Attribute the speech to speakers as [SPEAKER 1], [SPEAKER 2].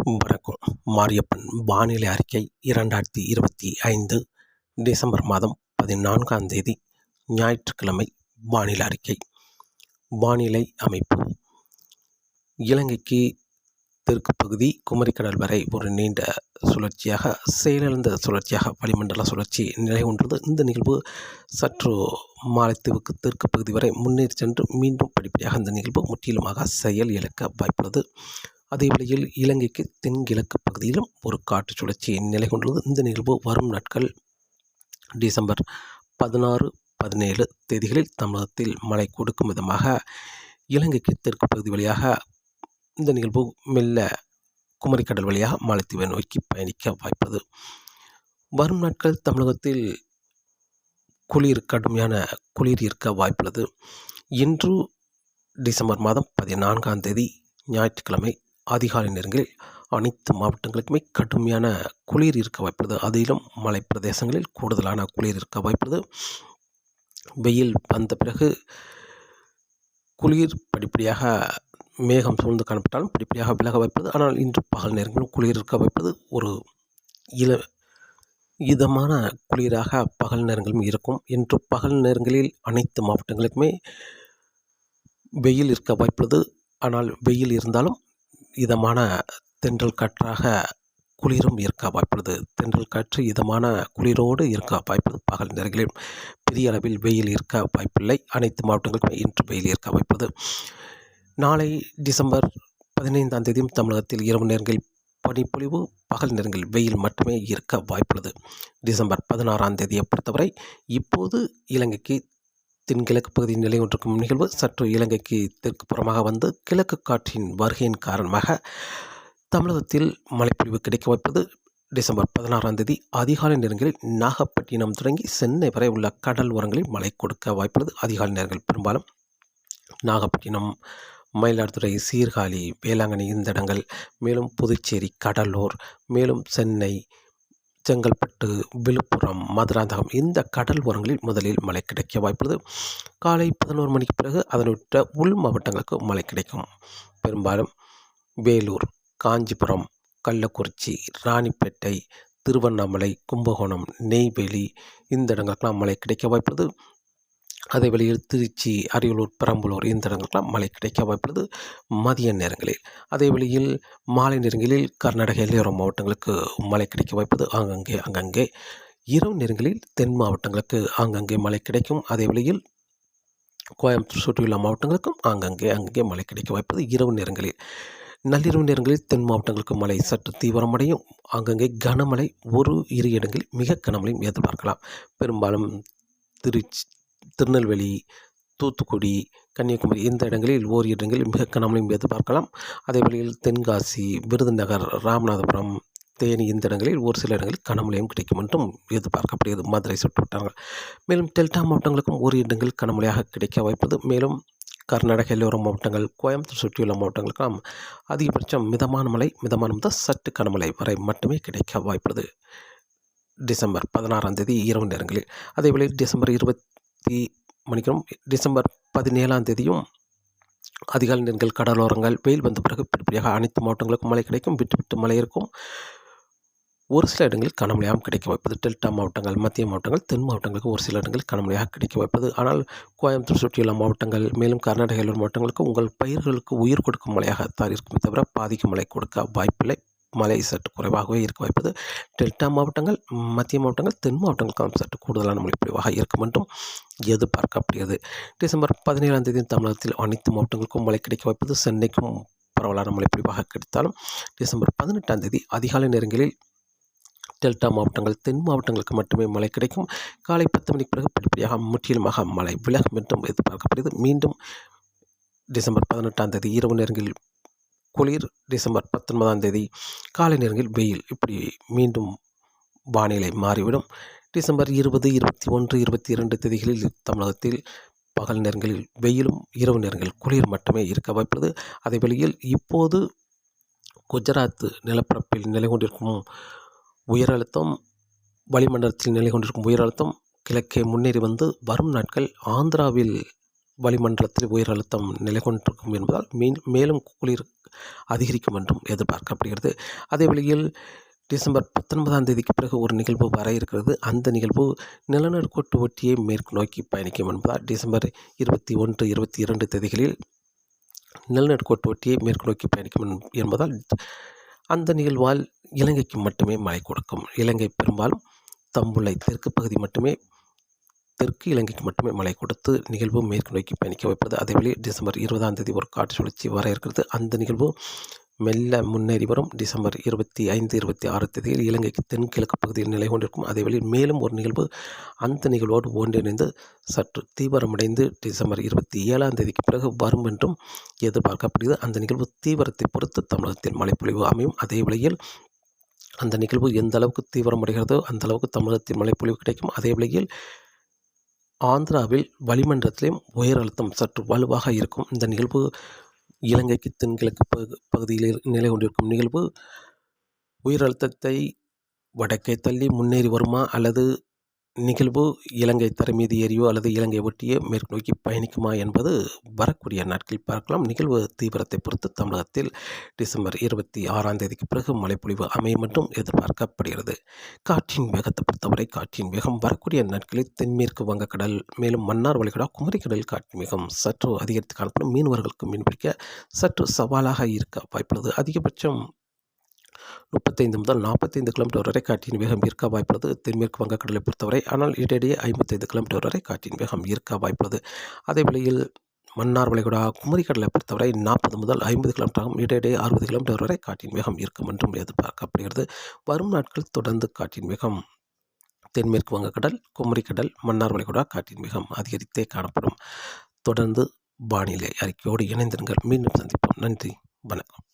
[SPEAKER 1] வணக்கம். மாரியப்பன் வானிலை அறிக்கை 2025 டிசம்பர் மாதம் 14ஆம் தேதி ஞாயிற்றுக்கிழமை வானிலை அறிக்கை. வானிலை அமைப்பு: இலங்கைக்கு தெற்கு பகுதி குமரிக்கடல் வரை ஒரு நீண்ட சுழற்சியாக செயலிழந்த சுழற்சியாக வளிமண்டல சுழற்சி நிலை கொண்டது. இந்த நிகழ்வு சற்று மாலத்தீவுக்கு தெற்கு பகுதி வரை முன்னேறி சென்று மீண்டும் படிப்படியாக இந்த நிகழ்வு முற்றிலுமாக செயல் இழக்க வாய்ப்புள்ளது. அதே வேளையில் இலங்கைக்கு தென்கிழக்கு பகுதியிலும் ஒரு காற்று சுழற்சி நிலை கொண்டுள்ளது. இந்த நிகழ்வு வரும் நாட்கள் டிசம்பர் 16, 17 தேதிகளில் தமிழகத்தில் மழை கொடுக்கும் விதமாக இலங்கைக்கு தெற்கு பகுதி வழியாக இந்த நிகழ்வு மெல்ல குமரிக்கடல் வழியாக மாலத்தீவை நோக்கி பயணிக்க வாய்ப்பது. வரும் நாட்கள் தமிழகத்தில் கடுமையான குளிர் இருக்க வாய்ப்புள்ளது. இன்று டிசம்பர் மாதம் 14ஆம் தேதி ஞாயிற்றுக்கிழமை அதிகாலை நேரங்களில் அனைத்து மாவட்டங்களுக்குமே கடுமையான குளிர் இருக்க வாய்ப்புள்ளது. அதிலும் மலை பிரதேசங்களில் கூடுதலான குளிர் இருக்க வாய்ப்புள்ளது. வெயில் வந்த பிறகு குளிர் படிப்படியாக மேகம் சூழ்ந்து காணப்பட்டாலும் படிப்படியாக விலக வாய்ப்பது. ஆனால் இன்று பகல் நேரங்களும் குளிர் இருக்க வாய்ப்பது. ஒரு இதமான குளிராக பகல் நேரங்களும் இருக்கும். இன்று பகல் நேரங்களில் அனைத்து மாவட்டங்களுக்குமே வெயில் இருக்க வாய்ப்புள்ளது. ஆனால் வெயில் இருந்தாலும் இதமான தென்றல் காற்றாக குளிரும் இருக்க வாய்ப்புள்ளது. தென்றல் காற்று இதமான குளிரோடு இருக்க வாய்ப்புள்ளது. பகல் நேரங்களில் பெரிய அளவில் வெயில் இருக்க வாய்ப்பில்லை. அனைத்து மாவட்டங்களுக்கும் இன்று வெயில் இருக்க வாய்ப்புள்ளது. நாளை டிசம்பர் 15ஆம் தேதியும் தமிழகத்தில் இரவு நேரங்களில் பனிப்பொழிவு, பகல் நேரங்களில் வெயில் மட்டுமே இருக்க வாய்ப்புள்ளது. டிசம்பர் 16ஆம் தேதியை பொறுத்தவரை இப்போது இலங்கைக்கு தென்கிழக்கு பகுதியில் நிலை கொண்டிருக்கும் நிகழ்வு சற்று இலங்கைக்கு தெற்கு புறமாக வந்து கிழக்கு காற்றின் வருகையின் காரணமாக தமிழகத்தில் மழைப்பொழிவு கிடைக்க வாய்ப்பது. டிசம்பர் 16ஆம் தேதி அதிகாலை நேரங்களில் நாகப்பட்டினம் தொடங்கி சென்னை வரை உள்ள கடல் ஓரங்களில் மழை கொடுக்க வாய்ப்புள்ளது. அதிகாலை நேரங்கள் பெரும்பாலும் நாகப்பட்டினம், மயிலாடுதுறை, சீர்காழி, வேளாங்கண்ணி இந்த இடங்கள், மேலும் புதுச்சேரி, கடலூர், மேலும் சென்னை, செங்கல்பட்டு, விழுப்புரம், மதுராந்தகம் இந்த கடல் ஓரங்களில் முதலில் மழை கிடைக்க வாய்ப்புள்ளது. காலை 11 மணிக்கு பிறகு அதனுடைய உள் மாவட்டங்களுக்கு மழை கிடைக்கும். பெரும்பாலும் வேலூர், காஞ்சிபுரம், கள்ளக்குறிச்சி, ராணிப்பேட்டை, திருவண்ணாமலை, கும்பகோணம், நெய்வேலி இந்த இடங்களுக்கெல்லாம் மழை கிடைக்க வாய்ப்புள்ளது. அதே வேளையில் திருச்சி, அரியலூர், பெரம்பலூர் இந்த இடங்களுக்கெல்லாம் மழை கிடைக்க வாய்ப்புள்ளது மதிய நேரங்களில். அதே வேளையில் மாலை நேரங்களில் கர்நாடக எல்லையோர மாவட்டங்களுக்கு மழை கிடைக்க வாய்ப்பது அங்கங்கே. இரவு நேரங்களில் தென் மாவட்டங்களுக்கு ஆங்கங்கே மழை கிடைக்கும். அதே வேளையில் கோயம்புத்தூர் சுற்றியுள்ள மாவட்டங்களுக்கும் அங்கங்கே மழை கிடைக்க வாய்ப்பது இரவு நேரங்களில். நள்ளிரவு நேரங்களில் தென் மாவட்டங்களுக்கு மழை சற்று தீவிரமடையும். அங்கங்கே கனமழை, ஒரு இரு இடங்களில் மிக கனமழையும் எதிர்பார்க்கலாம். பெரும்பாலும் திருநெல்வேலி, தூத்துக்குடி, கன்னியாகுமரி இந்த இடங்களில் ஓரிரு இடங்களில் மிக கனமழையும் எதிர்பார்க்கலாம். அதே வேளையில் தென்காசி, விருதுநகர், ராமநாதபுரம், தேனி இந்த இடங்களில் ஒரு சில இடங்களில் கனமழையும் கிடைக்கும் என்றும் எதிர்பார்க்கப்படுகிறது மதுரை சுற்றுவட்டாரங்கள். மேலும் டெல்டா மாவட்டங்களுக்கும் ஒரு இடங்களில் கனமழையாக கிடைக்க வாய்ப்பது. மேலும் கர்நாடக எல்லோர மாவட்டங்கள், கோயம்புத்தூர் சுற்றியுள்ள மாவட்டங்களுக்கெல்லாம் அதிகபட்சம் மிதமான மழை, மிதமான முதல் சற்று கனமழை வரை மட்டுமே கிடைக்க வாய்ப்புள்ளது டிசம்பர் 16ஆம் தேதி இரவு நேரங்களில். அதேவேளை டிசம்பர் 17ஆம் தேதியும் அதிகாலை நேரங்கள் கடலோரங்கள் வெயில் வந்த பிறகு படிப்படியாக அனைத்து மாவட்டங்களுக்கும் மழை கிடைக்கும். விட்டு மழை இருக்கும். ஒரு சில இடங்களில் கனமழையாகவும் கிடைக்க வாய்ப்பது. டெல்டா மாவட்டங்கள், மத்திய மாவட்டங்கள், தென் மாவட்டங்களுக்கு ஒரு சில இடங்களில் கனமழையாக கிடைக்க வாய்ப்பது. ஆனால் கோயம்புத்தூர் சுற்றியுள்ள மாவட்டங்கள், மேலும் கர்நாடக எல்லோர் மாவட்டங்களுக்கு உங்கள் பயிர்களுக்கு உயிர் கொடுக்கும் மழையாகத்தான் இருக்குமே தவிர பாதிக்கும் மழை கொடுக்க வாய்ப்பில்லை. மழை சற்று குறைவாகவே இருக்க வாய்ப்பது. டெல்டா மாவட்டங்கள், மத்திய மாவட்டங்கள், தென் மாவட்டங்களுக்கும் சற்று கூடுதலான மழைப்பொழிவாக இருக்கும் என்றும் எதிர்பார்க்கப்படுகிறது. டிசம்பர் 17ஆம் தேதி தமிழகத்தில் அனைத்து மாவட்டங்களுக்கும் மழை கிடைக்க வாய்ப்பது. சென்னைக்கும் பரவலான மழைப்பொழிவாக கிடைத்தாலும் டிசம்பர் 18ஆம் தேதி அதிகாலை நேரங்களில் டெல்டா மாவட்டங்கள், தென் மாவட்டங்களுக்கு மட்டுமே மழை கிடைக்கும். காலை 10 மணிக்கு பிறகு படிப்படியாக முற்றிலுமாக மழை விலகும் என்றும் எதிர்பார்க்கப்படுகிறது. மீண்டும் டிசம்பர் 18ஆம் தேதி இரவு நேரங்களில் குளிர், டிசம்பர் 19ஆம் தேதி காலை நேரங்களில் வெயில், இப்படி மீண்டும் வானிலை மாறிவிடும். டிசம்பர் 20, 21, 22 தேதிகளில் தமிழகத்தில் பகல் நேரங்களில் வெயிலும், இரவு நேரங்களில் குளிர் மட்டுமே இருக்க வாய்ப்புள்ளது. அதே வேளையில் இப்போது குஜராத் நிலப்பரப்பில் நிலை கொண்டிருக்கும் உயரழுத்தம், வளிமண்டலத்தில் நிலை கொண்டிருக்கும் உயரழுத்தம் கிழக்கே முன்னேறி வந்து வரும் நாட்கள் ஆந்திராவில் வளிமண்டலத்தில் உயர் அழுத்தம் நிலை கொண்டிருக்கும் என்பதால் மேலும் குளிர் அதிகரிக்கும் என்றும் எதிர்பார்க்கப்படுகிறது. அதே வேளையில் டிசம்பர் 19ஆம் தேதிக்கு பிறகு ஒரு நிகழ்வு வர இருக்கிறது. அந்த நிகழ்வு நிலநடுக்கோட்டு ஒட்டியே மேற்கு நோக்கி பயணிக்கும் என்பதால் டிசம்பர் 21, 22 தேதிகளில் நிலநடுக்கோட்டு ஒட்டியே மேற்கு நோக்கி பயணிக்கும் என்பதால் அந்த நிகழ்வால் இலங்கைக்கு மட்டுமே மழை கொடுக்கும். இலங்கை பெரும்பாலும் தம்புள்ளை தெற்கு பகுதி மட்டுமே தெற்கு இலங்கைக்கு மட்டுமே மழை கொடுத்து நிகழ்வு மேற்கு நோக்கி பயணிக்க வைப்பது. அதேவேளை டிசம்பர் 20ஆம் தேதி ஒரு காற்று சுழற்சி வர இருக்கிறது. அந்த நிகழ்வு மெல்ல முன்னேறி வரும். டிசம்பர் 25, 26 தேதியில் இலங்கைக்கு தென்கிழக்கு பகுதியில் நிலை கொண்டிருக்கும். அதேவேளை மேலும் ஒரு நிகழ்வு அந்த நிகழ்வோடு ஒன்றிணைந்து சற்று தீவிரமடைந்து டிசம்பர் 27ஆம் தேதிக்கு பிறகு வரும் என்றும் எதிர்பார்க்கப்படுகிறது. அந்த நிகழ்வு தீவிரத்தை பொறுத்து தமிழகத்தில் மழைப்பொழிவு அமையும். அதே வேளையில் அந்த நிகழ்வு எந்த அளவுக்கு தீவிரமடைகிறதோ அந்த அளவுக்கு தமிழகத்தில் மழைப்பொழிவு கிடைக்கும். அதே வேளையில் ஆந்திராவில் வளிமண்டலத்திலும் உயர் அழுத்தம் சற்று வலுவாக இருக்கும். இந்த நிகழ்வு இலங்கைக்கு தென்கிழக்கு பகுதியில் நிலை கொண்டிருக்கும் நிகழ்வு உயர் அழுத்தத்தை வடக்கே தள்ளி முன்னேறி வருமா அல்லது நிகழ்வு இலங்கை தரை மீது ஏறியோ அல்லது இலங்கை ஒட்டியே மேற்கு நோக்கி பயணிக்குமா என்பது வரக்கூடிய நாட்களில் பார்க்கலாம். நிகழ்வு தீவிரத்தை பொறுத்து தமிழகத்தில் டிசம்பர் 26ஆம் தேதிக்கு பிறகு மழைப்பொழிவு அமையும் என்றும் எதிர்பார்க்கப்படுகிறது. காற்றின் வேகத்தை பொறுத்தவரை காற்றின் வேகம் வரக்கூடிய நாட்களில் தென்மேற்கு வங்கக்கடல் மேலும் மன்னார் வளைகுடா குமரிக்கடல் காற்றின் வேகம் சற்று அதிகரித்து காணப்படும். மீனவர்களுக்கு மீன்பிடிக்க சற்று சவாலாக இருக்க வாய்ப்புள்ளது. அதிகபட்சம் 35 முதல் 45 கிலோமீட்டர் வரை காற்றின் வேகம் இருக்க வாய்ப்புள்ளது தென்மேற்கு வங்கக்கடலை பொறுத்தவரை. ஆனால் இடையிடையே 55 கிலோமீட்டர் வரை காற்றின் வேகம் இருக்க வாய்ப்புள்ளது. அதே வேளையில் மன்னார் வளைகுடா குமரிக்கடலை பொறுத்தவரை 40 முதல் 50 கிலோமீட்டராகும். இடையிடையே 60 கிலோமீட்டர் வரை காற்றின் வேகம் இருக்கும் என்றும் எதிர்பார்க்கப்படுகிறது. வரும் நாட்கள் தொடர்ந்து காற்றின் வேகம் தென்மேற்கு வங்கக்கடல் குமரிக்கடல் மன்னார் வளைகுடா காற்றின் வேகம் அதிகரித்தே காணப்படும். தொடர்ந்து வானிலை அறிக்கையோடு இணைந்திருங்கள். மீண்டும் சந்திப்போம். நன்றி, வணக்கம்.